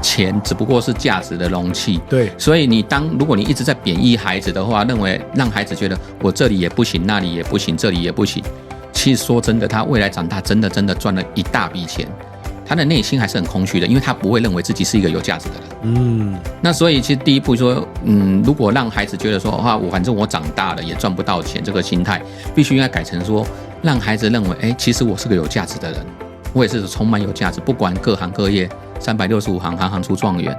钱只不过是价值的容器。对，所以如果你一直在贬义孩子的话，认为让孩子觉得我这里也不行，那里也不行，这里也不行。其实说真的，他未来长大真的赚了一大笔钱，他的内心还是很空虚的，因为他不会认为自己是一个有价值的人。那所以其实第一步说，如果让孩子觉得说，反正我长大了也赚不到钱，这个心态必须应该改成说，让孩子认为，其实我是个有价值的人，我也是充满有价值，不管各行各业，365行，行行出状元。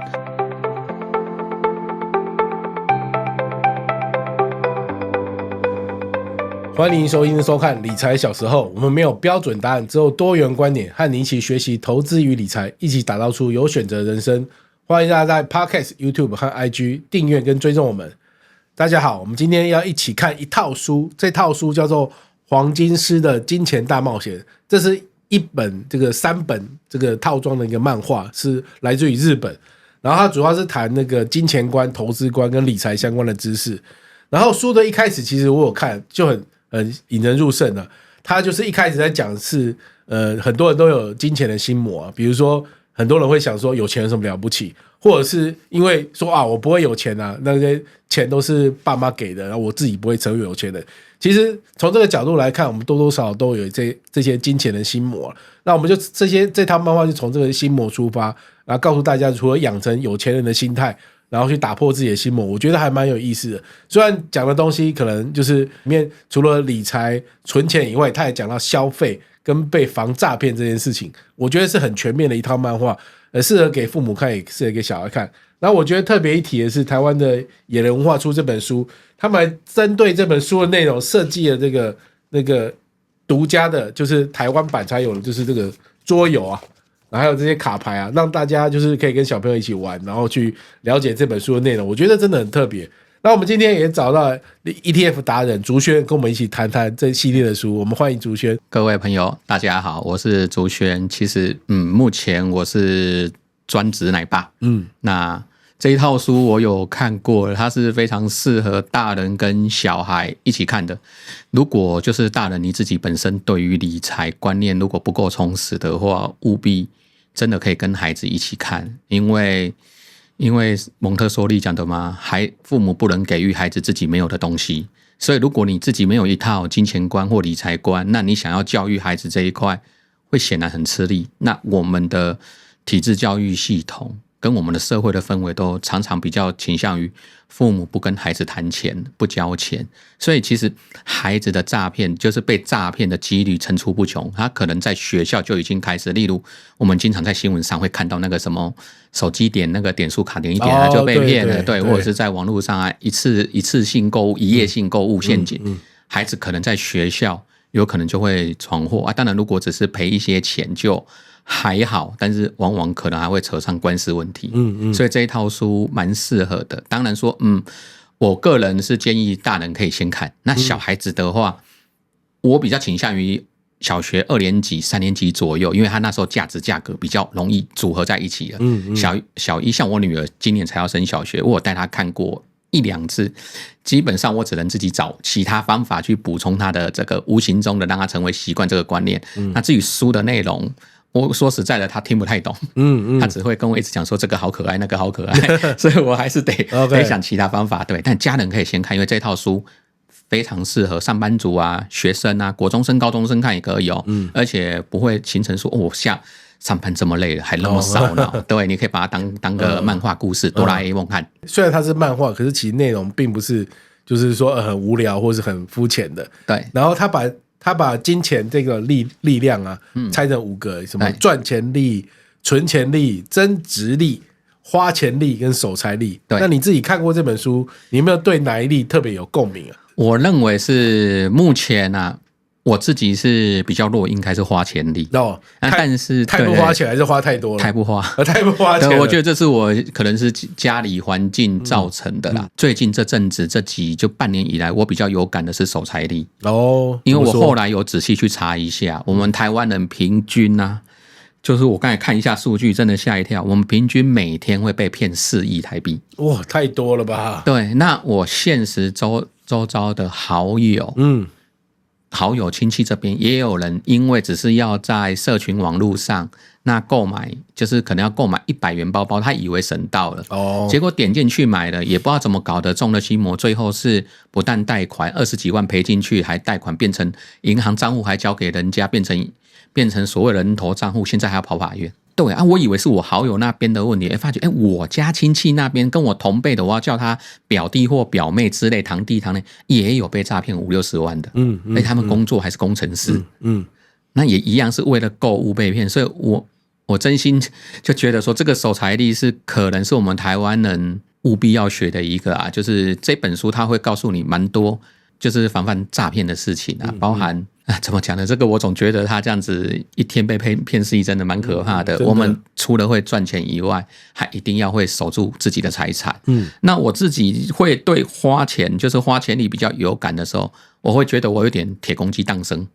欢迎收听收看理财小时候，我们没有标准答案，只有多元观点，和你一起学习投资与理财，一起打造出有选择的人生。欢迎大家在 Podcast、YouTube 和 IG 订阅跟追踪我们。大家好，我们今天要一起看一套书，这套书叫做《黄金师的金钱大冒险》，这是一本3本套装的一个漫画，是来自于日本。然后它主要是谈那个金钱观、投资观跟理财相关的知识。然后书的一开始，其实我有看，就很引人入胜了。他就是一开始在讲是很多人都有金钱的心魔啊，比如说很多人会想说有钱有什么了不起，或者是因为说我不会有钱啊，那些钱都是爸妈给的，然后我自己不会成为有钱人。其实从这个角度来看，我们多多少少都有这些金钱的心魔。那我们就这套漫画就从这个心魔出发，然后告诉大家除了养成有钱人的心态，然后去打破自己的心魔，我觉得还蛮有意思的。虽然讲的东西可能就是里面除了理财存钱以外，他也讲到消费跟被防诈骗这件事情，我觉得是很全面的一套漫画，适合给父母看，也适合给小孩看。然后我觉得特别一提的是，台湾的野人文化出这本书，他们还针对这本书的内容设计了那个独家的，就是台湾版才有的，就是这个桌游啊，然后还有这些卡牌啊，让大家就是可以跟小朋友一起玩，然后去了解这本书的内容，我觉得真的很特别。那我们今天也找到 ETF 达人竹轩，跟我们一起谈谈这系列的书。我们欢迎竹轩。各位朋友，大家好，我是竹轩。其实，目前我是专职奶爸。那这一套书我有看过，它是非常适合大人跟小孩一起看的。如果就是大人你自己本身对于理财观念如果不够充实的话，务必真的可以跟孩子一起看，因为蒙特梭利讲的嘛，父母不能给予孩子自己没有的东西，所以如果你自己没有一套金钱观或理财观，那你想要教育孩子这一块会显然很吃力。那我们的体制教育系统跟我们的社会的氛围都常常比较倾向于父母不跟孩子谈钱，不交钱，所以其实孩子的诈骗就是被诈骗的几率层出不穷，他可能在学校就已经开始，例如我们经常在新闻上会看到那个什么手机点那个点数卡点一点就被骗了，对，或者是在网络上一次性购物、一夜性购物陷阱，孩子可能在学校有可能就会闯祸啊。当然，如果只是赔一些钱就还好，但是往往可能还会扯上官司问题。所以这一套书蛮适合的。当然说，我个人是建议大人可以先看。那小孩子的话，我比较倾向于小学2年级、3年级左右，因为他那时候价格比较容易组合在一起了。小一，像我女儿今年才要升小学，我有带她看过1-2次，基本上我只能自己找其他方法去补充她的这个无形中的让她成为习惯这个观念。那至于书的内容，我说实在的，他听不太懂，他只会跟我一直讲说这个好可爱，那个好可爱，所以我还是得想其他方法。对，但家人可以先看，因为这套书非常适合上班族啊、学生啊、国中生、高中生看也可以哦，而且不会形成说像上班这么累了还那么烧脑。对，你可以把它当个漫画故事，哆啦 A 梦看。虽然它是漫画，可是其实内容并不是就是说很无聊或是很肤浅的。对，然后他把金钱这个力量啊拆成5个，什么赚钱力、存钱力、增值力、花钱力跟守财力。那你自己看过这本书，你有没有对哪一力特别有共鸣啊？我认为是目前啊，我自己是比较弱，应该是花钱力。但是太不花钱还是花太多了？太不花钱了。我觉得这是我可能是家里环境造成的啦。最近这阵子就半年以来，我比较有感的是守财力。因为我后来有仔细去查一下，我们台湾人平均啊，就是我刚才看一下数据，真的吓一跳，我们平均每天会被骗4亿台币。哇，太多了吧？对，那我现实周遭的好友，好友亲戚这边也有人因为只是要在社群网络上那购买，就是可能要购买100元包包，他以为省到了，结果点进去买了，也不知道怎么搞的中了心魔，最后是不但贷款20几万赔进去，还贷款变成银行账户还交给人家，变成所谓人头账户，现在还要跑法院。对啊，我以为是我好友那边的问题，发觉我家亲戚那边跟我同辈的，我要叫他表弟或表妹之类，堂弟堂妹也有被诈骗50-60万的，他们工作还是工程师，那也一样是为了购物被骗，所以我真心就觉得说，这个守财力是可能是我们台湾人务必要学的一个啊，就是这本书它会告诉你蛮多，就是防范诈骗的事情啊，包含。怎么讲呢？这个我总觉得他这样子一天被骗1亿真的蛮可怕的。我们除了会赚钱以外，还一定要会守住自己的财产。那我自己会对花钱，就是花钱里比较有感的时候，我会觉得我有点铁公鸡荡生。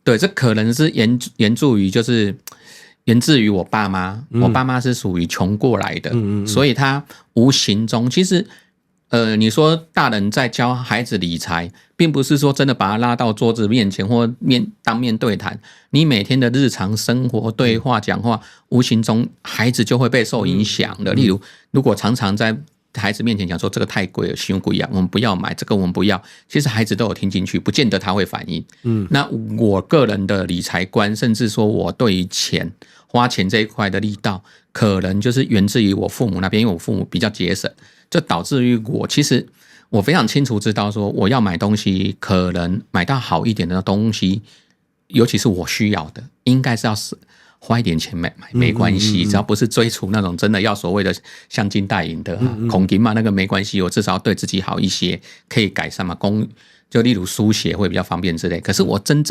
对，这可能是源自于我爸妈。我爸妈是属于穷过来的，所以他无形中其实。你说大人在教孩子理财，并不是说真的把他拉到桌子面前或当面对谈，你每天的日常生活对话讲话，无形中孩子就会被受影响的。例如，如果常常在孩子面前讲说这个太贵了，太贵啊，我们不要买这个，我们不要，其实孩子都有听进去，不见得他会反应。那我个人的理财观，甚至说我对于花钱这一块的力道，可能就是源自于我父母那边，因为我父母比较节省。就导致于其实我非常清楚知道说，我要买东西，可能买到好一点的东西，尤其是我需要的，应该是要花一点钱买没关系，只要不是追逐那种真的要所谓的镶金戴银的恐金嘛，那个没关系，我至少要对自己好一些，可以改善嘛，就例如书写会比较方便之类。可是我真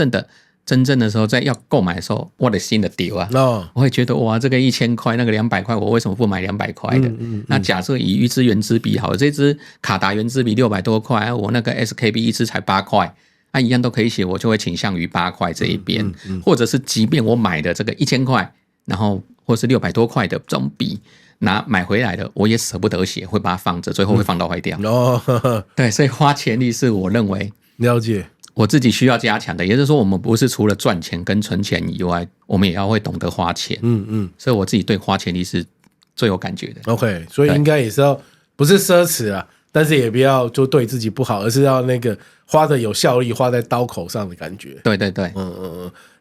正的时候，在要购买的时候，我的心的丢啊！我会觉得哇，这个1000块，那个200块，我为什么不买200块的？那假设以一支原子笔好了，这支卡达原子笔600多块，我那个 SKB 一支才8块，一样都可以写，我就会倾向于8块这一边，或者是即便我买的这个1000块，然后或是600多块的这种笔，买回来的，我也舍不得写，会把它放着，最后会放到坏掉。对，所以花钱力是我认为了解。我自己需要加强的，也就是说，我们不是除了赚钱跟存钱以外，我们也要会懂得花钱。所以我自己对花钱力是最有感觉的。OK， 所以应该也是要不是奢侈啊，但是也不要就对自己不好，而是要那个花的有效率，花在刀口上的感觉。对对对，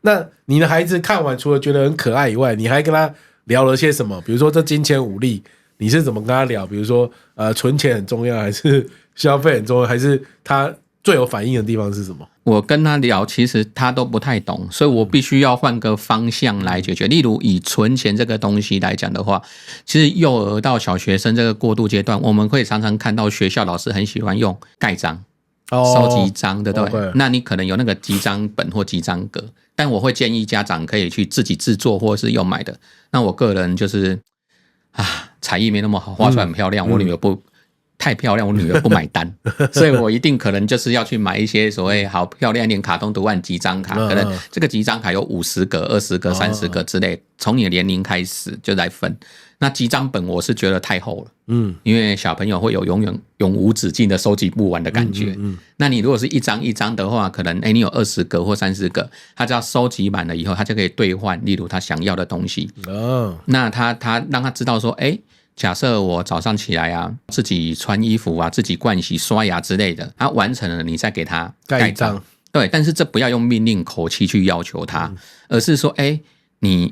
那你的孩子看完，除了觉得很可爱以外，你还跟他聊了些什么？比如说这金钱5力，你是怎么跟他聊？比如说存钱很重要，还是消费很重要，还是他最有反应的地方是什么？我跟他聊，其实他都不太懂，所以我必须要换个方向来解决。例如以存钱这个东西来讲的话，其实幼儿到小学生这个过渡阶段，我们会常常看到学校老师很喜欢用盖章、收集章，对不对？Okay. 那你可能有那个集章本或集章格，但我会建议家长可以去自己制作或是用买的。那我个人就是才艺没那么好，画出来很漂亮，我女儿不太漂亮，我女儿不买单，所以我一定可能就是要去买一些所谓好漂亮一点卡通图案集章卡，可能这个集章卡有50个、20个、30个之类，从你的年龄开始就来分。那集章本我是觉得太厚了，因为小朋友会有永无止境的收集不完的感觉。那你如果是一张一张的话，可能你有20个或30个，他只要收集满了以后，他就可以兑换，例如他想要的东西。那他让他知道说，假设我早上起来啊，自己穿衣服啊，自己盥洗、刷牙之类的，他完成了，你再给他盖章。对，但是这不要用命令口气去要求他，而是说，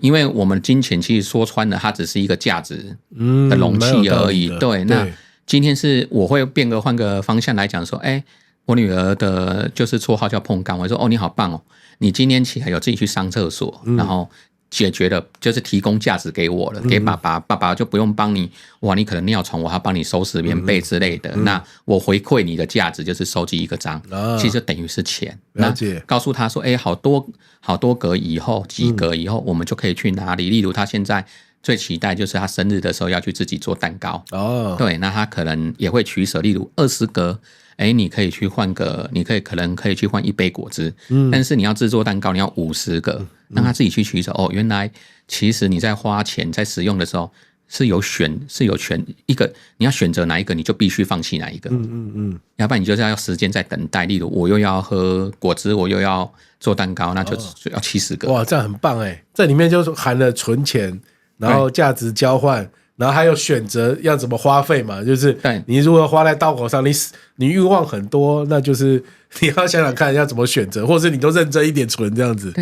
因为我们金钱其实说穿了，它只是一个价值的容器而已。对，那今天是我会换个方向来讲说，我女儿的就是绰号叫碰干，我说你好棒哦，你今天起来有自己去上厕所，然后解决了，就是提供价值给我了，给爸爸，爸爸就不用帮你，你可能尿床，我还帮你收拾棉被之类的。那我回馈你的价值就是收集一个章，其实就等于是钱。那告诉他说，好多格以后，几格以后，我们就可以去哪里？例如他现在最期待就是他生日的时候要去自己做蛋糕。对，那他可能也会取舍，例如20格。你可以去换个，可能可以去换1杯果汁，但是你要制作蛋糕，你要50个，让他自己去取舍。原来其实你在花钱在使用的时候，是有权一个，你要选择哪一个，你就必须放弃哪一个。要不然你就是要时间在等待。例如我又要喝果汁，我又要做蛋糕，那就要70个。哇，这样很棒哎！这里面就是含了存钱，然后价值交换，然后还有选择要怎么花费嘛。就是你如果花在刀口上，你欲望很多，那就是你要想想看要怎么选择，或者是你都认真一点存这样子。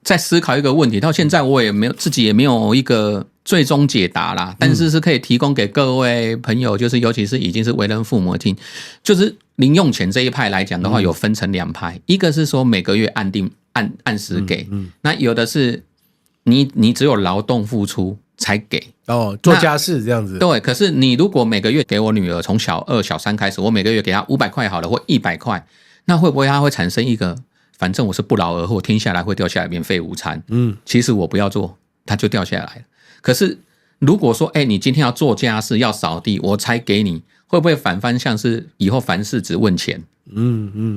再思考一个问题，到现在我也没有自己也没有一个最终解答啦，但是是可以提供给各位朋友，就是尤其是已经是为人父母听，就是零用钱这一派来讲的话，有分成2派，一个是说每个月按时给，那有的是你只有劳动付出才给做家事这样子。对，可是你如果每个月给我女儿从小2、小3开始，我每个月给她500块好了，或100块，那会不会她会产生一个？反正我是不劳而获，听下来会掉下来免费午餐。其实我不要做，它就掉下来了。可是如果说，你今天要做家事，要扫地，我才给你，会不会反方向是以后凡事只问钱？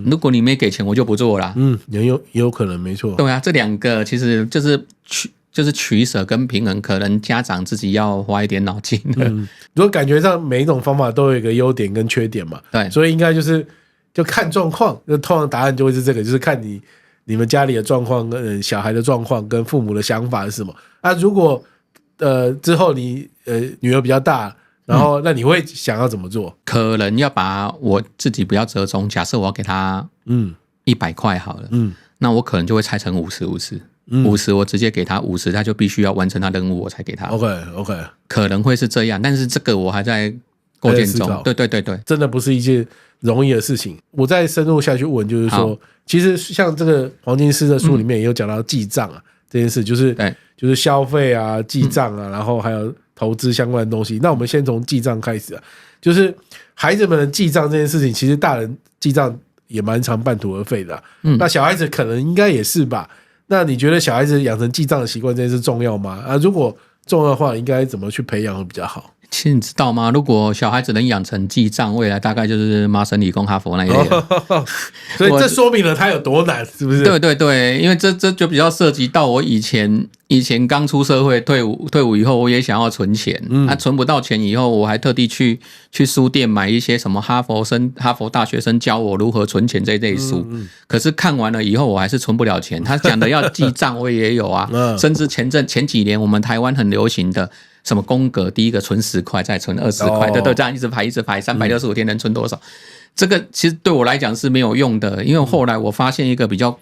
如果你没给钱，我就不做啦。也有可能，没错。对啊，这2个其实就是取舍跟平衡，可能家长自己要花一点脑筋的。如果感觉上每一种方法都有一个优点跟缺点嘛，对，所以应该就看状况，那通常答案就会是这个，就是看你们家里的状况跟小孩的状况跟父母的想法是什么。如果之后你女儿比较大，然后那你会想要怎么做？可能要把我自己不要折中，假设我要给她100块好了，那我可能就会拆成50我直接给她50，她就必须要完成她任务我才给她。OK， 可能会是这样，但是这个我还在构建中。对，真的不是一件容易的事情。我再深入下去问，就是说，其实像这个黄金师的书里面也有讲到记账这件事，就是消费啊、记账啊，然后还有投资相关的东西。那我们先从记账开始就是孩子们的记账这件事情，其实大人记账也蛮常半途而废的那小孩子可能应该也是吧？那你觉得小孩子养成记账的习惯这件事重要吗？如果重要的话，应该怎么去培养会比较好？其实你知道吗？如果小孩子能养成记账，未来大概就是麻省理工、哈佛那一类的。所以这说明了他有多难，是不是？对，因为这就比较涉及到我以前刚出社会退伍以后，我也想要存钱。存不到钱以后，我还特地去书店买一些什么哈佛大学生教我如何存钱这类书。可是看完了以后，我还是存不了钱。他讲的要记账，我也有甚至前几年我们台湾很流行的。什么宫格，第一个存10块，再存20块，对，这样一直排，365天能存多少？这个其实对我来讲是没有用的，因为后来我发现一个比较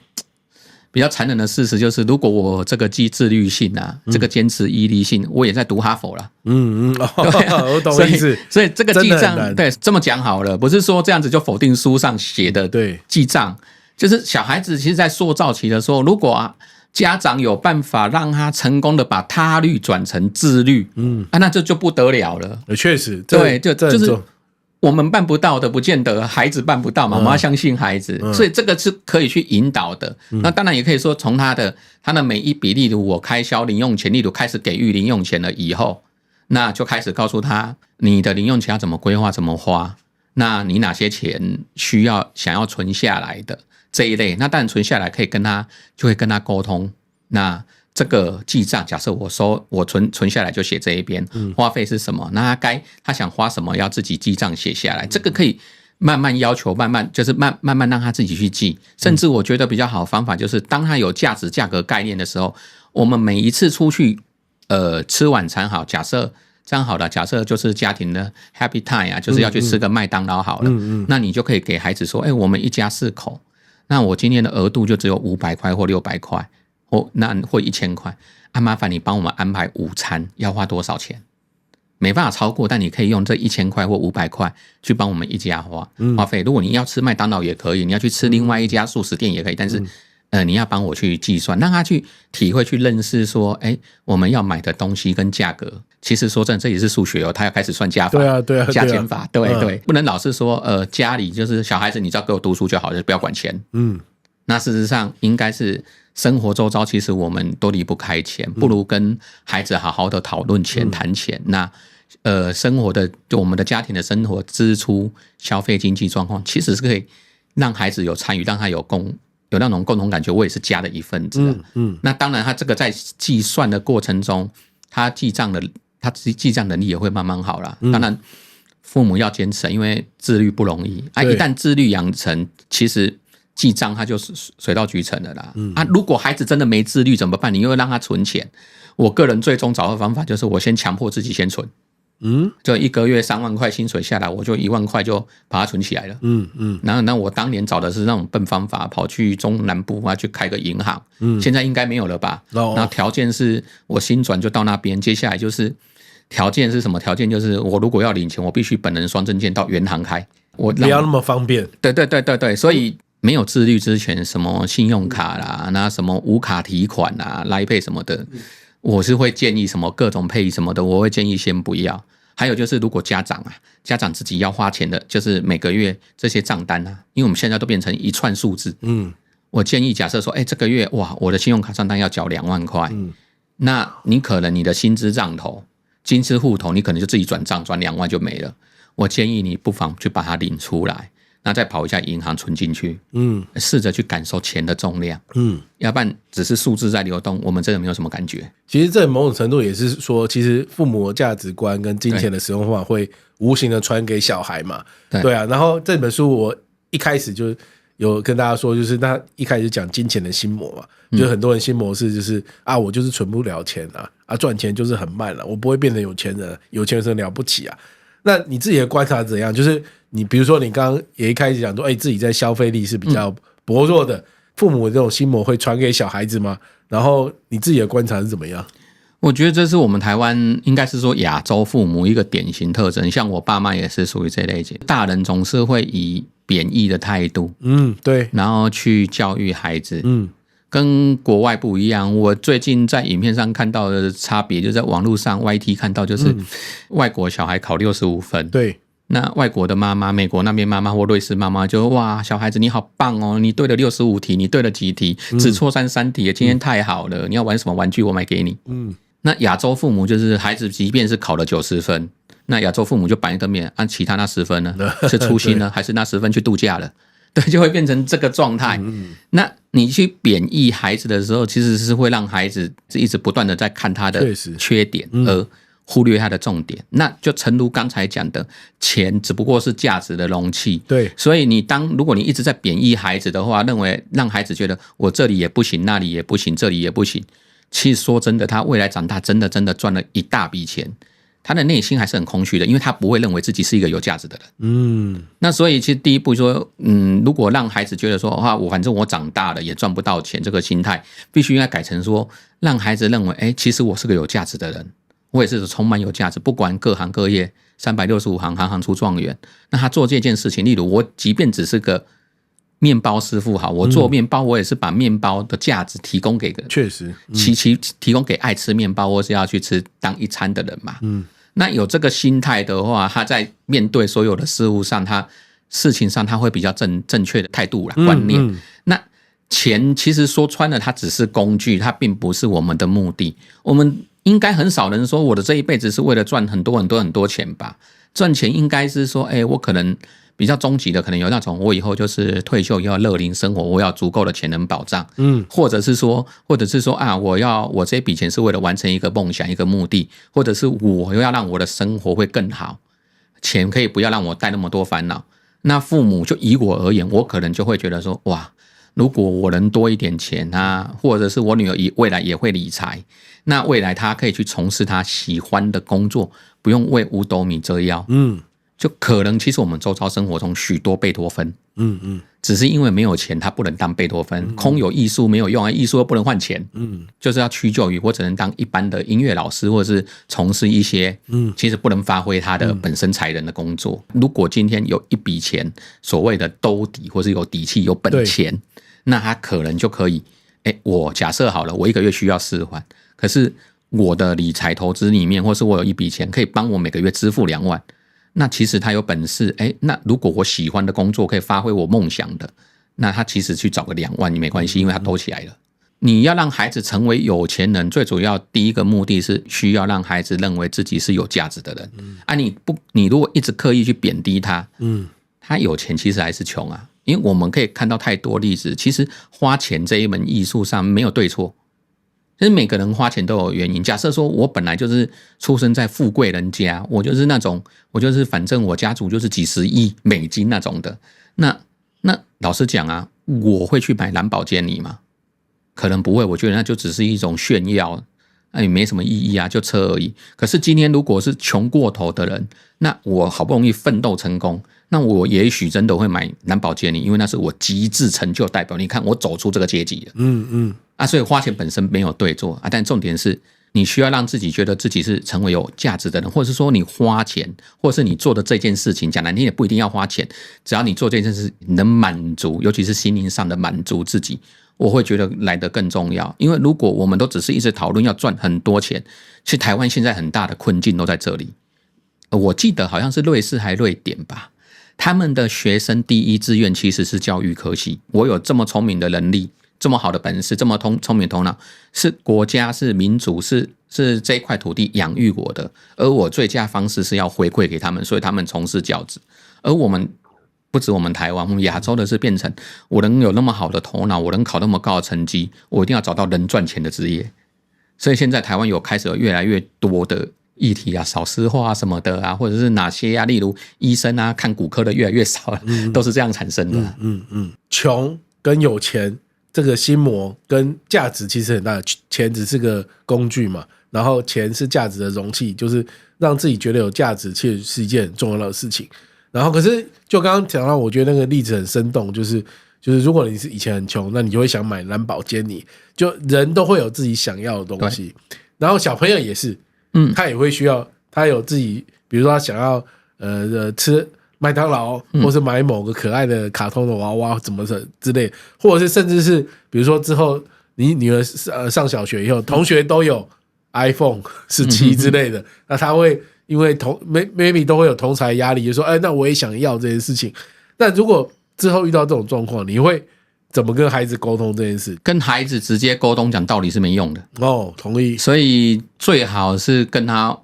残忍的事实，就是如果我这个自律性这个坚持毅力性，我也在读哈佛了。我懂意思。所以这个记账，对，这么讲好了，不是说这样子就否定书上写的记账，就是小孩子其实在塑造期的时候，如果家长有办法让他成功的把他律转成自律，那这就不得了了。确实，对，就是我们办不到的，不见得孩子办不到嘛。我们要相信孩子，所以这个是可以去引导的。那当然也可以说，从他的每一笔，例如我开销零用钱，例如开始给予零用钱了以后，那就开始告诉他你的零用钱要怎么规划、怎么花。那你哪些钱想要存下来的？这一类，那当然存下来可以就会跟他沟通。那这个记账，假设我存下来就写这一边，花费是什么？那他想花什么要自己记账写下来，这个可以慢慢要求，慢慢让他自己去记。甚至我觉得比较好的方法就是，当他有价格概念的时候，我们每一次出去吃晚餐好，假设这样好了，假设就是家庭的 happy time 就是要去吃个麦当劳好了，那你就可以给孩子说，我们一家4口。那我今天的额度就只有500块或600块，或1000块。麻烦你帮我们安排午餐要花多少钱？没办法超过，但你可以用这1000块或500块去帮我们一家花费。如果你要吃麦当劳也可以，你要去吃另外一家素食店也可以，但是你要帮我去计算，让他去体会、去认识说，我们要买的东西跟价格。其实说真的，这也是数学他要开始算加法，对啊，加减法，对，不能老是说家里就是小孩子，你只要给我读书就好，就不要管钱。那事实上应该是生活周遭，其实我们都离不开钱，不如跟孩子好好的讨论钱、谈钱。那生活的就我们的家庭的生活支出、消费经济状况，其实是可以让孩子有参与，让他有那种共同感觉，我也是家的一份子。那当然，他这个在计算的过程中，他记账的他记账能力也会慢慢好啦。当然，父母要坚持，因为自律不容易啊。一旦自律养成，其实记账它就是水到渠成的啦。如果孩子真的没自律怎么办？你又让他存钱，我个人最终找的方法就是我先强迫自己先存。就一个月3万块薪水下来，我就1万块就把它存起来了。然后我当年找的是那种笨方法，跑去中南部去开个银行。现在应该没有了吧？然后条件是我新转就到那边，接下来就是条件是什么？条件就是我如果要领钱，我必须本人双证件到原行开，我不要那么方便。对，所以没有自律之前，什么信用卡啦，那什么无卡提款啦、Line Pay 什么的。我是会建议什么各种配什么的，我会建议先不要。还有就是，如果家长自己要花钱的，就是每个月这些账单因为我们现在都变成一串数字。我建议假设说，这个月哇，我的信用卡账单要缴2万块，那你可能你的薪资账头、金资户头，你可能就自己转账转2万就没了。我建议你不妨去把它领出来。那再跑一下银行存进去，试着去感受钱的重量，要不然只是数字在流动，我们真的没有什么感觉。其实这某种程度也是说，其实父母的价值观跟金钱的使用方法会无形的传给小孩嘛，对啊。然后这本书我一开始就有跟大家说，就是他一开始讲金钱的心魔嘛，就是很多人心魔是就是我就是存不了钱赚钱就是很慢我不会变成有钱人，有钱人了不起那你自己的观察怎样？就是你比如说你刚刚也一开始讲说，自己在消费力是比较薄弱的，父母的这种心魔会传给小孩子吗？然后你自己的观察是怎么样？我觉得这是我们台湾应该是说亚洲父母一个典型特征，像我爸妈也是属于这类型，大人总是会以贬义的态度，对，然后去教育孩子，跟国外不一样。我最近在影片上看到的差别，就在网络上 YT 看到，就是外国小孩考65分，对，那外国的妈妈，美国那边妈妈或瑞士妈妈就哇，小孩子你好棒哦，你对了65题，你对了几题，只错3题，今天太好了，你要玩什么玩具我买给你。那亚洲父母就是孩子即便是考了90分，那亚洲父母就板一个面，按其他那10分呢，是粗心呢，还是那10分去度假了？对，就会变成这个状态。那你去贬义孩子的时候，其实是会让孩子一直不断的在看他的缺点，而忽略他的重点。那就诚如刚才讲的，钱只不过是价值的容器。对，所以如果你一直在贬义孩子的话，认为让孩子觉得我这里也不行，那里也不行，这里也不行。其实说真的，他未来长大真的赚了一大笔钱，他的内心还是很空虚的，因为他不会认为自己是一个有价值的人。那所以其实第一步说，如果让孩子觉得说，反正我长大了也赚不到钱，这个心态必须应该改成说，让孩子认为，其实我是个有价值的人，我也是充满有价值，不管各行各业，365行，行行出状元。那他做这件事情，例如我即便只是个面包师傅好，我做面包，我也是把面包的价值提供给确实，提供给爱吃面包或是要去吃当一餐的人嘛。那有这个心态的话，他在面对所有的事物上，事情上他会比较正确的态度啦，观念。那钱其实说穿了，它只是工具，它并不是我们的目的。我们应该很少人说我的这一辈子是为了赚很多很多很多钱吧？赚钱应该是说，我可能比较终极的，可能有那种我以后就是退休以后乐龄生活，我要足够的钱能保障，或者是说我这笔钱是为了完成一个梦想一个目的，或者是我要让我的生活会更好，钱可以不要让我带那么多烦恼。那父母就以我而言，我可能就会觉得说，哇，如果我能多一点钱或者是我女儿未来也会理财，那未来她可以去从事她喜欢的工作，不用为五斗米折腰。就可能其实我们周遭生活中许多贝多芬，只是因为没有钱，他不能当贝多芬，空有艺术没有用，艺术又不能换钱，就是要屈就于我只能当一般的音乐老师，或者是从事一些其实不能发挥他的本身才能的工作。如果今天有一笔钱，所谓的兜底或是有底气有本钱，那他可能就可以，我假设好了，我一个月需要4万，可是我的理财投资里面，或是我有一笔钱可以帮我每个月支付2万。那其实他有本事，那如果我喜欢的工作可以发挥我梦想的，那他其实去找个2万也没关系，因为他兜起来了。你要让孩子成为有钱人，最主要第一个目的是需要让孩子认为自己是有价值的人。你如果一直刻意去贬低他，他有钱其实还是穷啊。因为我们可以看到太多例子，其实花钱这一门艺术上没有对错。其实每个人花钱都有原因。假设说我本来就是出生在富贵人家，我就是那种，我就是反正我家族就是几十亿美金那种的，那老实讲啊，我会去买兰博基尼吗？可能不会，我觉得那就只是一种炫耀，也没什么意义啊，就车而已。可是今天如果是穷过头的人，那我好不容易奋斗成功，那我也许真的会买兰博基尼，因为那是我极致成就代表。你看我走出这个阶级了，所以花钱本身没有对错啊，但重点是你需要让自己觉得自己是成为有价值的人，或者是说你花钱，或者是你做的这件事情，讲难听也不一定要花钱，只要你做这件事能满足，尤其是心灵上的满足自己，我会觉得来得更重要。因为如果我们都只是一直讨论要赚很多钱，其实台湾现在很大的困境都在这里。我记得好像是瑞士还瑞典吧，他们的学生第一志愿其实是教育科系。我有这么聪明的能力，这么好的本事，这么聪明头脑，是国家是民主是这一块土地养育我的，而我最佳方式是要回馈给他们，所以他们从事教职。而我们不止我们台湾，我们亚洲的是变成我能有那么好的头脑，我能考那么高的成绩，我一定要找到能赚钱的职业。所以现在台湾开始有越来越多的议题啊，少子化什么的啊，或者是哪些啊，例如医生啊，看骨科的越来越少了，都是这样产生的。穷跟有钱这个心魔跟价值其实很大，钱只是个工具嘛，然后钱是价值的容器，就是让自己觉得有价值，其实是一件很重要的事情。然后可是就刚刚讲到，我觉得那个例子很生动，就是如果你是以前很穷，那你就会想买兰博基尼，就人都会有自己想要的东西，然后小朋友也是。他也会需要，他有自己，比如说他想要吃麦当劳，或是买某个可爱的卡通的娃娃，怎么之类，或者是甚至是比如说之后你女儿上小学以后，同学都有 iPhone 17之类的，那他会因为maybe 都会有同侪压力，就说那我也想要这件事情。那如果之后遇到这种状况，你会怎么跟孩子沟通这件事？跟孩子直接沟通讲道理是没用的哦，同意。所以最好是跟他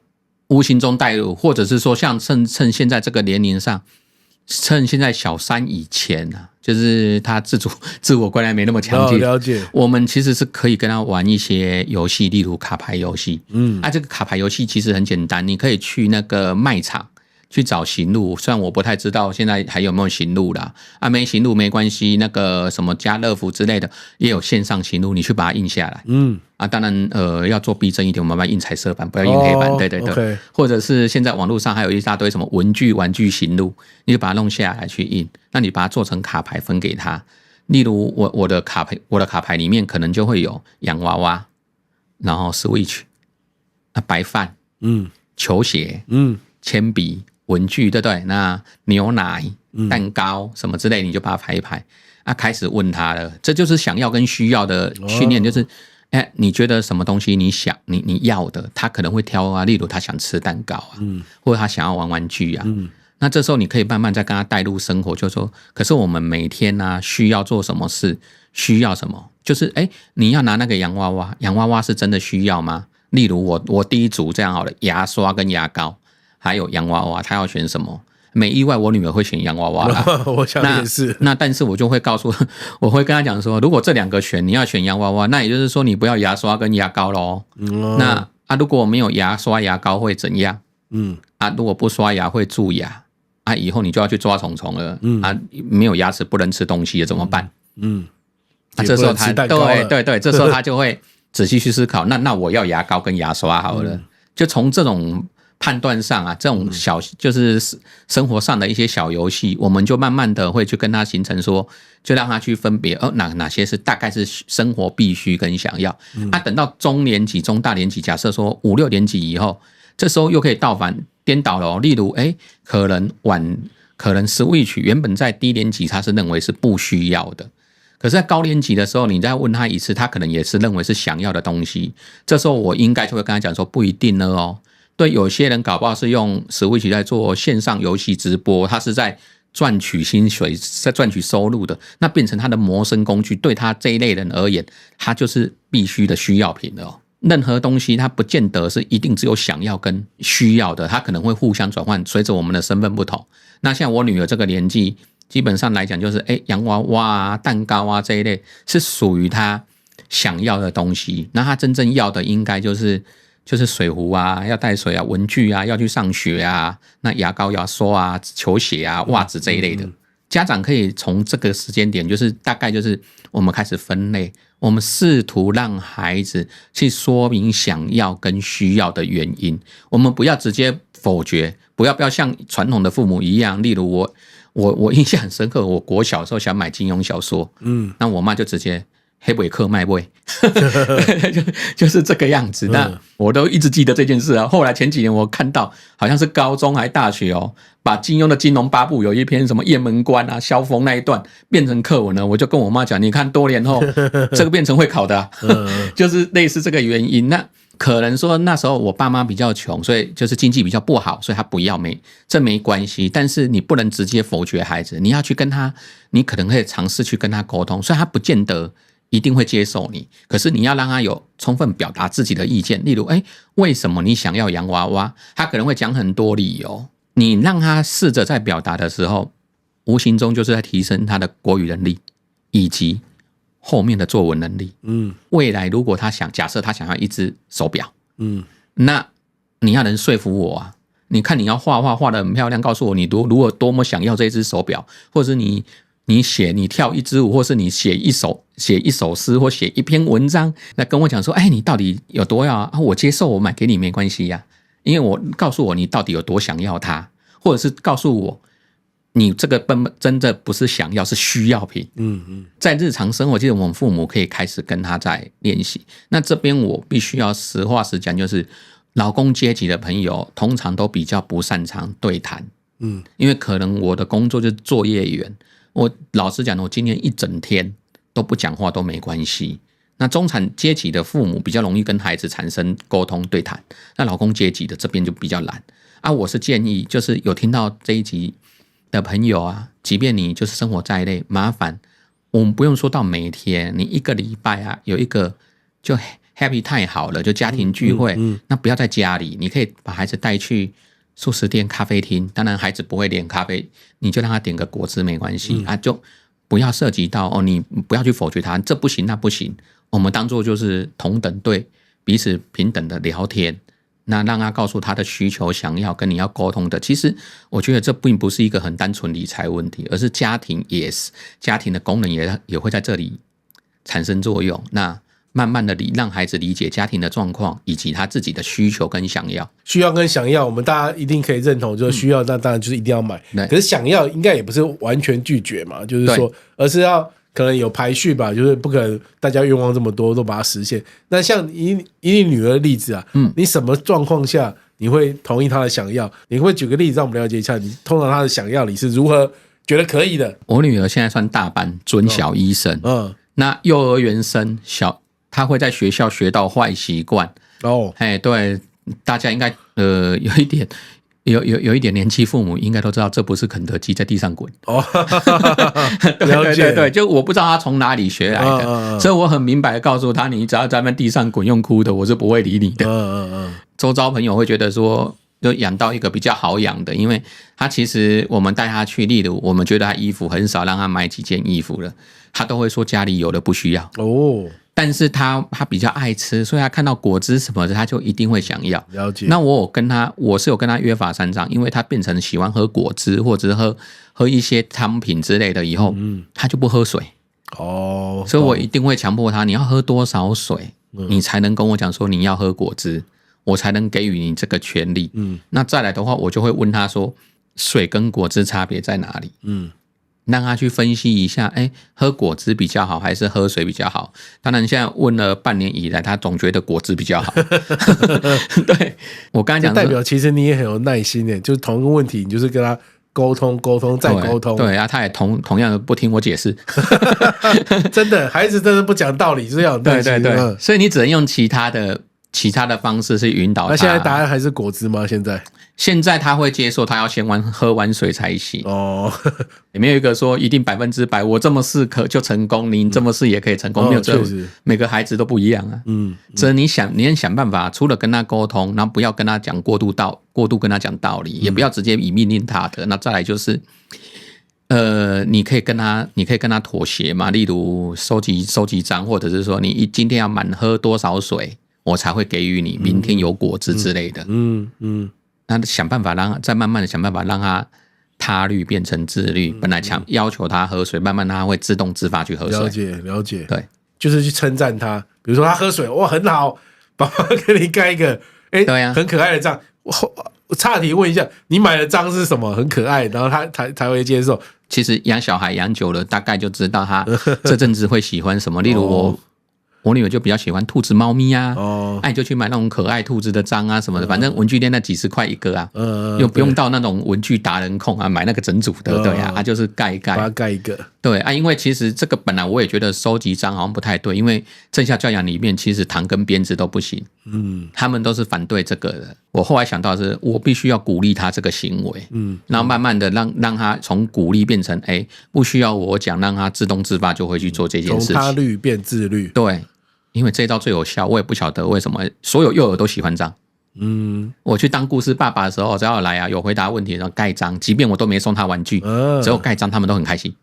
无形中带入，或者是说像趁现在这个年龄上，趁现在小3以前啊，就是他自我观念没那么强劲，了解。我们其实是可以跟他玩一些游戏，例如卡牌游戏。这个卡牌游戏其实很简单，你可以去那个卖场去找行路，虽然我不太知道现在还有没有行路啦，没行路没关系，那个什么家乐福之类的也有线上行路，你去把它印下来。当然要做逼真一点，我们把它印彩色版，不要印黑版。对对对， okay. 或者是现在网络上还有一大堆什么玩具行路，你就把它弄下来去印，那你把它做成卡牌分给他。例如我的卡牌里面可能就会有洋娃娃，然后 Switch， 白饭，球鞋，铅笔。文具对不对？那牛奶、蛋糕什么之类，你就把它排一排。开始问他了，这就是想要跟需要的训练，就是你觉得什么东西你要的，他可能会挑啊。例如他想吃蛋糕啊，或者他想要玩玩具啊。那这时候你可以慢慢再跟他带入生活，就说，可是我们每天啊需要做什么事，需要什么？就是你要拿那个洋娃娃是真的需要吗？例如我第一组这样好了，牙刷跟牙膏。还有洋娃娃，他要选什么？没意外，我女儿会选洋娃娃啦。我想也是。那但是我就会我会跟她讲说，如果这2个选，你要选洋娃娃，那也就是说你不要牙刷跟牙膏咯。那如果没有牙刷牙膏会怎样？如果不刷牙会蛀牙以后你就要去抓虫虫了。没有牙齿不能吃东西了怎么办？这时候他对，这时候他就会仔细去思考。那我要牙膏跟牙刷好了。就从这种判断上这种小就是生活上的一些小游戏，我们就慢慢的会去跟他形成说，就让他去分别哪些是大概是生活必须跟想要。等到中年级、中大年级，假设说5、6年级以后，这时候又可以颠倒了。例如可能 Switch 原本在低年级他是认为是不需要的，可是在高年级的时候，你再问他一次，他可能也是认为是想要的东西。这时候我应该就会跟他讲说，不一定了哦。对，有些人搞不好是用 Switch 在做线上游戏直播，他是在赚取薪水，在赚取收入的，那变成他的谋生工具，对他这一类人而言，他就是必须的需要品了哦。任何东西它不见得是一定只有想要跟需要的，它可能会互相转换，随着我们的身份不同。那像我女儿这个年纪，基本上来讲就是洋娃娃蛋糕这一类是属于她想要的东西，那他真正要的应该就是水壶啊，要带水啊，文具啊，要去上学啊，那牙膏、牙刷啊，球鞋啊，袜子这一类的。家长可以从这个时间点，就是大概就是我们开始分类，我们试图让孩子去说明想要跟需要的原因，我们不要直接否决，不要像传统的父母一样，例如我印象很深刻，我国小的时候想买金庸小说，那我妈就直接黑尾克卖尾，就是这个样子。那我都一直记得这件事啊。后来前几年我看到，好像是高中还大学哦，把金庸的《金龙八部》有一篇什么雁门关啊、萧峰那一段变成课文了，我就跟我妈讲，你看多年后这个变成会考的啊，就是类似这个原因。那可能说那时候我爸妈比较穷，所以就是经济比较不好，所以他不要这没关系。但是你不能直接否决孩子，你要去跟他，你可能可以尝试去跟他沟通，所以他不见得一定会接受你，可是你要让他有充分表达自己的意见。例如，为什么你想要洋娃娃？他可能会讲很多理由。你让他试着在表达的时候，无形中就是在提升他的国语能力，以及后面的作文能力。未来如果假设他想要一只手表，那你要能说服我啊。你看你要画得很漂亮，告诉我你如果多么想要这只手表，或者是你跳一支舞，或是你写一首诗，或写一篇文章，来跟我讲说，你到底有多要啊？我接受，我买给你没关系呀，因为我告诉我你到底有多想要它，或者是告诉我你这个真的不是想要，是需要品。在日常生活，其实我们父母可以开始跟他在练习。那这边我必须要实话实讲，就是劳工阶级的朋友通常都比较不擅长对谈。因为可能我的工作就是作业员。我老实讲，我今天一整天都不讲话都没关系。那中产阶级的父母比较容易跟孩子产生沟通对谈，那劳工阶级的这边就比较难啊。我是建议，就是有听到这一集的朋友啊，即便你就是生活再累，麻烦我们不用说到每天，你一个礼拜啊有一个就 happy 太好了，就家庭聚会，那不要在家里，你可以把孩子带去素食店、咖啡厅，当然孩子不会点咖啡，你就让他点个果汁没关系，就不要涉及到你不要去否决他，这不行那不行，我们当作就是同等对彼此平等的聊天，那让他告诉他的需求、想要跟你要沟通的。其实我觉得这并不是一个很单纯理财问题，而是家庭的功能也会在这里产生作用。那慢慢的让孩子理解家庭的状况以及他自己的需求跟想要。需要跟想要，我们大家一定可以认同，就是需要，那当然就是一定要买。可是想要应该也不是完全拒绝嘛，就是说，而是要可能有排序吧，就是不可能大家愿望这么多都把它实现。那像以你女儿的例子啊，你什么状况下你会同意她的想要？你会举个例子让我们了解一下，你通常她的想要你是如何觉得可以的？我女儿现在算大班，准小一生。那幼儿园生他会在学校学到坏习惯对，大家应该有一点年纪父母应该都知道，这不是肯德基在地上滚对，就我不知道他从哪里学来的，所以我很明白的告诉他，你只要在那地上滚用哭的，我是不会理你的。周遭朋友会觉得说，就养到一个比较好养的，因为他其实我们带他去，例如我们觉得他衣服很少，让他买几件衣服了，他都会说家里有的不需要但是他比较爱吃，所以他看到果汁什么的，他就一定会想要。了解。那我是有跟他约法三章，因为他变成喜欢喝果汁或者是喝一些汤品之类的以后，他就不喝水。所以我一定会强迫他，你要喝多少水，你才能跟我讲说你要喝果汁，我才能给予你这个权利。那再来的话，我就会问他说，水跟果汁差别在哪里？让他去分析一下，喝果汁比较好还是喝水比较好？当然，现在问了半年以来，他总觉得果汁比较好。对，我刚才讲，代表其实你也很有耐心耶，就是同一个问题，你就是跟他沟通再沟通。对啊，他也同样的不听我解释。真的，孩子真的不讲道理，就是要有耐心。对，所以你只能用其他的方式去引导他。那现在答案还是果汁吗？现在他会接受，他要先喝完水才行。也没有一个说一定100%，我这么试可就成功，你这么试也可以成功，没有这每个孩子都不一样啊。所以你能想办法，除了跟他沟通，然后不要跟他讲过度跟他讲道理，也不要直接以命令他的。那再来就是你可以跟他妥协嘛，例如收集章，或者是说你今天要满喝多少水，我才会给予你明天有果汁之类的。那想办法再慢慢的想办法让他他律变成自律，本来要求他喝水，慢慢他会自动自发去喝水。了解，对，就是去称赞他，比如说他喝水，哇，很好，爸爸给你盖一个，对啊，很可爱的章。我岔题问一下，你买的章是什么？很可爱，然后他才会接受。其实养小孩养久了，大概就知道他这阵子会喜欢什么。例如我女儿就比较喜欢兔子、猫咪啊，你就去买那种可爱兔子的章啊什么的，反正文具店那几十块一个啊，又不用到那种文具达人控啊，买那个整组的，对啊，就是盖一盖，把它盖一个，对啊，因为其实这个本来我也觉得收集章好像不太对，因为正向教养里面其实糖跟鞭子都不行，他们都是反对这个的。我后来想到的是，我必须要鼓励他这个行为，然后慢慢的让他从鼓励变成，不需要我讲，让他自动自发就会去做这件事情，从他律变自律，对。因为这一招最有效，我也不晓得为什么所有幼儿都喜欢章。我去当故事爸爸的时候，只要来啊有回答问题，然后盖章，即便我都没送他玩具，只有盖章，他们都很开心。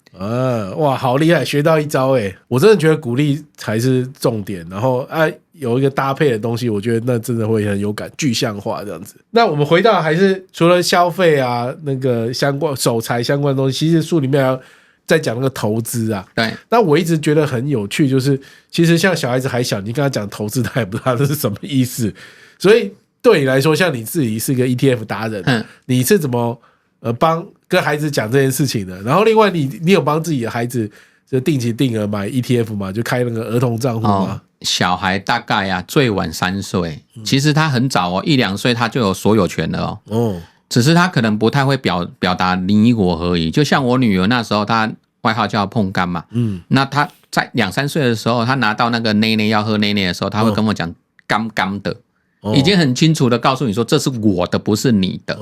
哇，好厉害，学到一招哎！我真的觉得鼓励才是重点，然后有一个搭配的东西，我觉得那真的会很有感，具象化这样子。那我们回到还是除了消费啊，那个相关守财相关的东西，其实书里面还有在讲那个投资啊，对。那我一直觉得很有趣，就是其实像小孩子还小，你跟他讲投资，他也不知道这是什么意思。所以对你来说，像你自己是个 ETF 达人，你是怎么帮跟孩子讲这件事情的？然后另外你有帮自己的孩子就定期定额买 ETF 吗？就开那个儿童账户吗？小孩大概啊最晚3岁，其实他很早哦，1-2岁他就有所有权了哦。只是他可能不太会表达你我而已，就像我女儿那时候，她外号叫碰干嘛，那她在2-3岁的时候，她拿到那个奶奶要喝奶奶的时候，她会跟我讲干干的，已经很清楚的告诉你说这是我的，不是你的。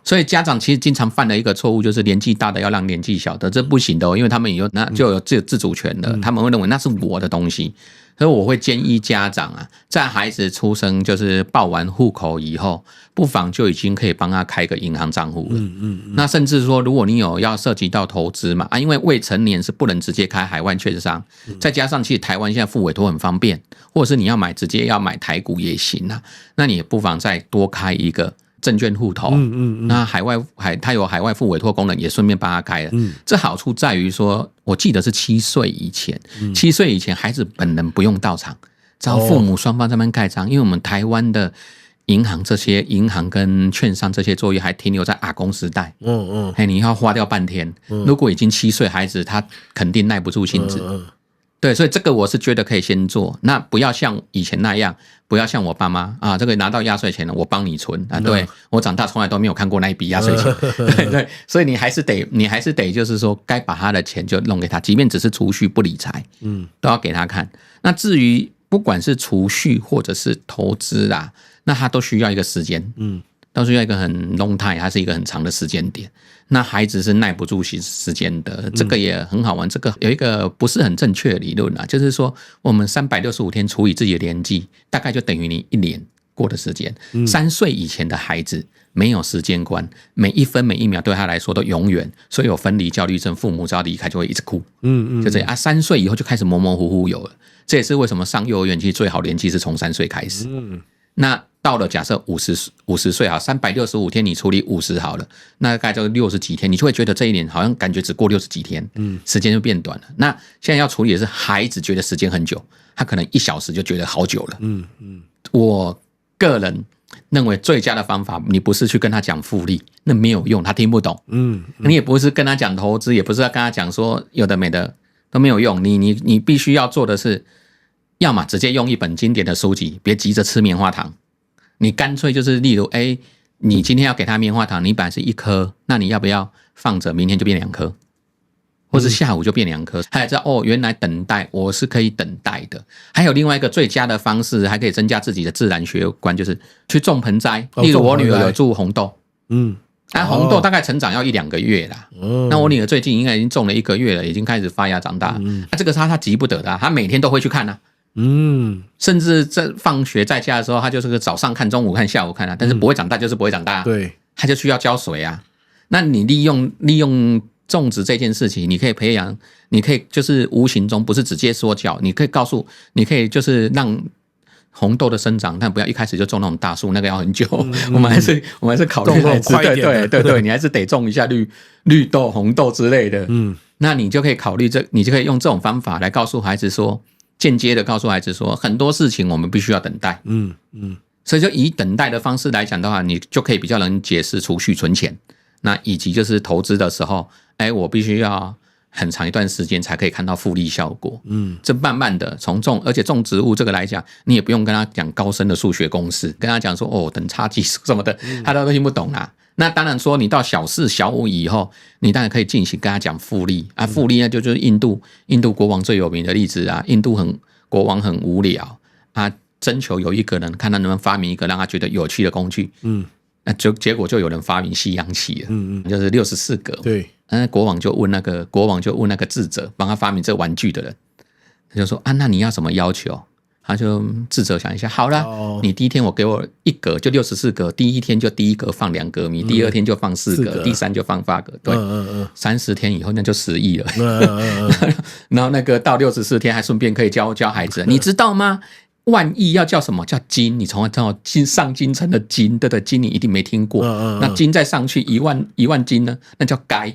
所以家长其实经常犯了一个错误，就是年纪大的要让年纪小的，这不行的哦，因为他们就有自主权了，他们会认为那是我的东西。所以我会建议家长啊，在孩子出生就是报完户口以后，不妨就已经可以帮他开个银行账户了。那甚至说，如果你有要涉及到投资嘛，因为未成年是不能直接开海外券商，再加上其实台湾现在付委托很方便，或者是你要直接要买台股也行啊，那你也不妨再多开一个证券户头，那它有海外付委托功能，也顺便帮他开了。这好处在于说，我记得是7岁以前，7岁以前孩子本人不用到场，只要父母双方在那边盖章，因为我们台湾的银行跟券商这些作业还停留在阿公时代，你要花掉半天。如果已经7岁孩子，他肯定耐不住性子。对，所以这个我是觉得可以先做，那不要像以前那样，不要像我爸妈啊，这个拿到压岁钱了，我帮你存啊，对，我长大从来都没有看过那一笔压岁钱，对，所以你还是得就是说，该把他的钱就弄给他，即便只是储蓄不理财，都要给他看。那至于不管是储蓄或者是投资啊，那他都需要一个时间，都需要一个很 long time， 它是一个很长的时间点。那孩子是耐不住时间的，这个也很好玩。这个有一个不是很正确的理论啊，就是说我们365天除以自己的年纪，大概就等于你1年过的时间。3岁以前的孩子没有时间观，每一分每一秒对他来说都永远，所以有分离焦虑症，父母只要离开就会一直哭。就这样啊，3岁以后就开始模模糊糊有了。这也是为什么上幼儿园其实最好年纪是从3岁开始。那到了假设50岁好，365天你除以50好了，那大概就60几天，你就会觉得这一年好像感觉只过60几天，时间就变短了。那现在要处理的是孩子觉得时间很久，他可能1小时就觉得好久了。我个人认为最佳的方法，你不是去跟他讲复利，那没有用，他听不懂。你也不是跟他讲投资，也不是要跟他讲说有的没的都没有用。你必须要做的是，要么直接用一本经典的书籍，别急着吃棉花糖。你干脆就是例如，你今天要给他棉花糖，你本来是1颗，那你要不要放着，明天就变2颗，或是下午就变2颗？他也知道原来等待我是可以等待的。还有另外一个最佳的方式，还可以增加自己的自然学观，就是去种盆栽。例如我女儿有种红豆，红豆大概成长要1-2个月啦。那我女儿最近应该已经种了1个月了，已经开始发芽长大。这个是她急不得的，她每天都会去看啊。甚至在放学在家的时候，他就是个早上看、中午看、下午看啊，但是不会长大就是不会长大，对，他就需要浇水啊。那你利用种植这件事情，你可以培养，你可以就是无形中不是直接说教，你可以就是让红豆的生长，但不要一开始就种那种大树，那个要很久。我们还是考虑孩子，对，你还是得种一下绿豆、红豆之类的。那你就可以考虑你就可以用这种方法来告诉孩子说，间接的告诉孩子说，很多事情我们必须要等待。所以就以等待的方式来讲的话，你就可以比较能解释储蓄存钱，那以及就是投资的时候，我必须要很长一段时间才可以看到复利效果。这慢慢的而且种植物这个来讲，你也不用跟他讲高深的数学公式，跟他讲说等差计数什么的，他都听不懂啦。那当然说你到小4、小5以后，你当然可以进行跟他讲复利啊，复利呢就是印度国王最有名的例子啊，印度国王很无聊啊，征求有一个人看他能不能发明一个让他觉得有趣的工具。那结果就有人发明西洋棋了，就是64格。对，国王就问那个智者帮他发明这个玩具的人，他就说那你要什么要求？他就智者想一下，好了，你第一天给我1格就64格，第一天就第1格放2格米，第2天就放4格，第3就放8格，对，30天以后那就10亿了。然后那个到64天还顺便可以教孩子，你知道吗？万亿要叫什么？叫金，你从来知道上金城的金，对对，金你一定没听过。那金再上去1万金呢，那叫该。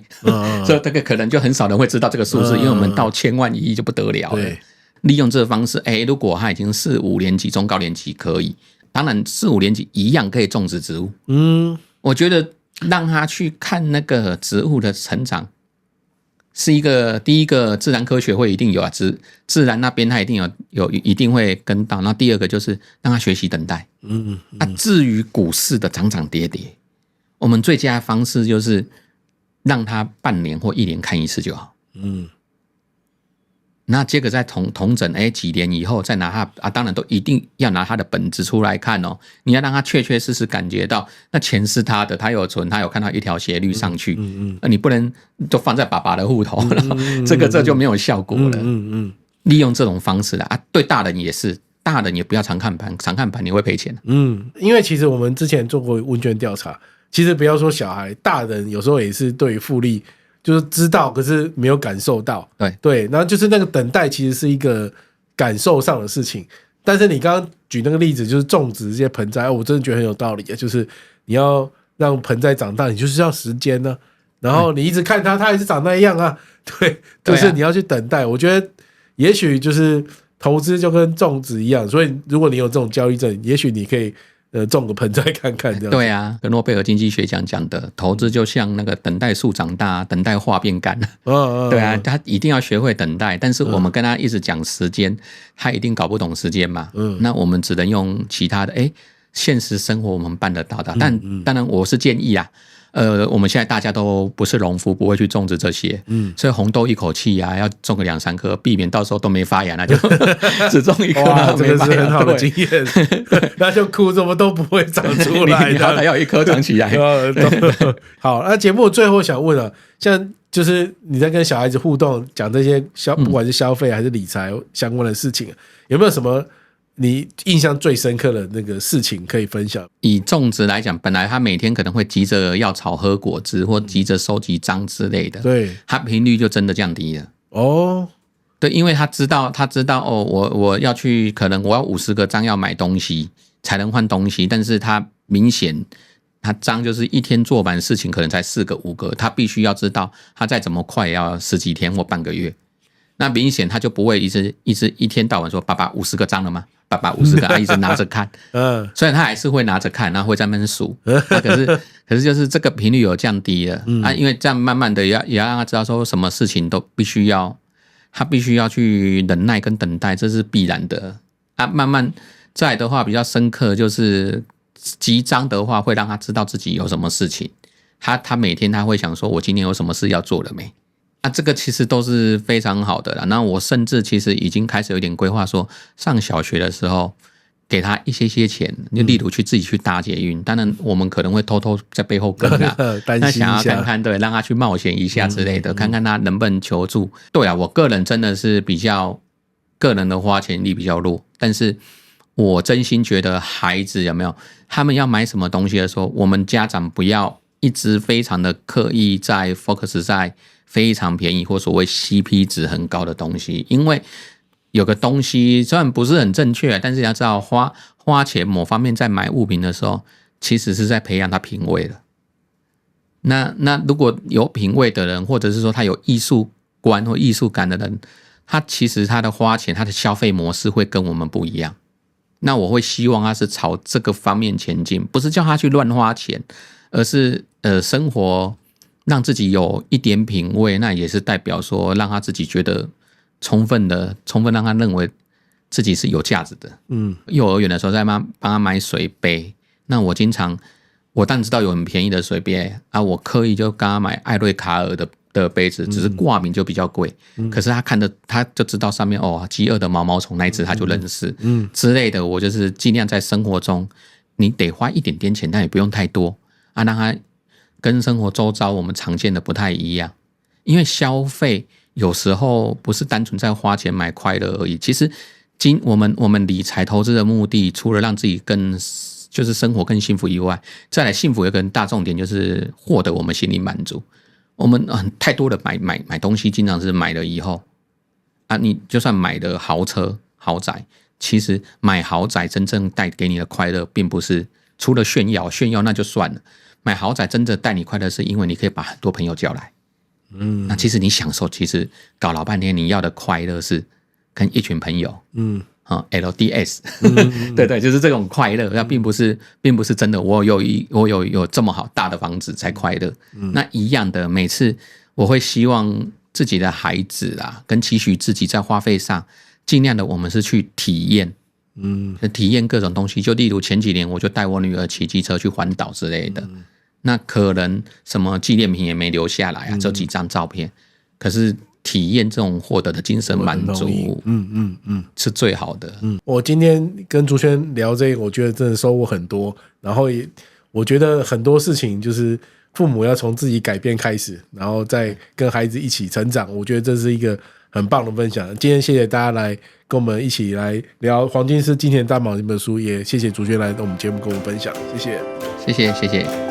所以这个可能就很少人会知道这个数字，因为我们到千万1亿就不得了了。利用这个方式，如果他已经4、5年级、中高年级可以，当然4、5年级一样可以种植植物。我觉得让他去看那个植物的成长。是第一个自然科学会一定有啊，自然那边他一定一定会跟到。那第二个就是让他学习等待。至于股市的涨涨跌跌，我们最佳的方式就是让他半年或1年看一次就好。那接着再统整，几年以后再拿他当然都一定要拿他的本质出来看哦。你要让他确确实实感觉到，那钱是他的，他有存，他有看到一条斜率上去。你不能就放在爸爸的户头，这就没有效果了。利用这种方式啦，对大人也是，大人也不要常看盘，常看盘你会赔钱。因为其实我们之前做过问卷调查，其实不要说小孩，大人有时候也是对于复利。就是知道，可是没有感受到。对，然后就是那个等待，其实是一个感受上的事情。但是你刚刚举那个例子，就是种植这些盆栽，我真的觉得很有道理。就是你要让盆栽长大，你就是要时间呢。然后你一直看它还是长那样啊。对，就是你要去等待。我觉得也许就是投资就跟种植一样，所以如果你有这种焦虑症，也许你可以。种个盆栽看看这样。对啊，跟诺贝尔经济学奖讲的，投资就像那个等待树长大，等待花变干。对啊，他一定要学会等待。但是我们跟他一直讲时间，他一定搞不懂时间嘛。那我们只能用其他的，现实生活我们办得到的。但当然我是建议啊。我们现在大家都不是农夫，不会去种植这些，所以红豆一口气要种个2、3颗，避免到时候都没发芽，那就只种1颗，这个是很好的经验。那就哭怎么都不会长出来，你好歹要1颗长起来。好，那节目最后想问像就是你在跟小孩子互动，讲这些不管是消费还是理财相关的事情，有没有什么？你印象最深刻的那个事情可以分享？以种植来讲，本来他每天可能会急着要炒喝果汁，或急着收集章之类的，对，他频率就真的降低了。对，因为他知道我要去，可能我要50个章要买东西才能换东西，但是他明显他章就是一天做完事情可能才4个5个，他必须要知道他再怎么快也要10几天或半个月。那明显他就不会一直一天到晚说爸爸50个章了吗？爸爸50个，一直拿着看。虽然他还是会拿着看，然后会在那边数。可是就是这个频率有降低了因为这样慢慢的也要让他知道说什么事情都他必须要去忍耐跟等待，这是必然的慢慢再来的话比较深刻，就是集章的话会让他知道自己有什么事情。他每天他会想说，我今天有什么事要做了没？这个其实都是非常好的啦。那我甚至其实已经开始有点规划，说上小学的时候给他一些钱，就例如自己去搭捷运。当然我们可能会偷偷在背后跟那想要看看，对，让他去冒险一下之类的，看看他能不能求助。对啊，我个人真的是个人的花钱力比较弱，但是我真心觉得孩子有没有他们要买什么东西的时候，我们家长不要一直非常的刻意在 focus 在非常便宜或所谓 CP 值很高的东西。因为有个东西虽然不是很正确，但是你要知道花钱某方面在买物品的时候，其实是在培养他品味的。那如果有品味的人，或者是说他有艺术观或艺术感的人，他其实他的花钱，他的消费模式会跟我们不一样。那我会希望他是朝这个方面前进，不是叫他去乱花钱，而是生活让自己有一点品味，那也是代表说让他自己觉得充分让他认为自己是有价值的。幼儿园的时候在帮他买水杯，那我当然知道有很便宜的水杯啊，我刻意就跟他买艾瑞卡尔的杯子，只是挂名就比较贵，可是他就知道上面饥饿的毛毛虫那一只他就认识，之类的。我就是尽量在生活中，你得花一点点钱，但也不用太多啊，让他跟生活周遭我们常见的不太一样。因为消费有时候不是单纯在花钱买快乐而已，其实我们理财投资的目的，除了让自己就是生活更幸福以外，再来幸福有一个大重点就是获得我们心灵满足。我们太多的买东西，经常是买了以后啊，你就算买的豪车豪宅，其实买豪宅真正带给你的快乐，并不是除了炫耀那就算了。买豪宅真正带你快乐，是因为你可以把很多朋友叫来。那其实你享受，其实搞老半天，你要的快乐是跟一群朋友。LDS， 对，就是这种快乐，那并不是真的我有这么好大的房子才快乐。那一样的，每次我会希望自己的孩子啊，跟期许自己在花费上，尽量的我们是去体验，体验各种东西。就例如前几年，我就带我女儿骑机车去环岛之类的，那可能什么纪念品也没留下来啊，只有几张照片，可是体验这种获得的精神满足，是最好的。我今天跟竹轩聊这个，我觉得真的收获很多。然后我觉得很多事情就是父母要从自己改变开始，然后再跟孩子一起成长。我觉得这是一个很棒的分享。今天谢谢大家来跟我们一起来聊《黄金是金钱大脑》这本书，也谢谢竹轩来我们节目跟我们分享，谢谢。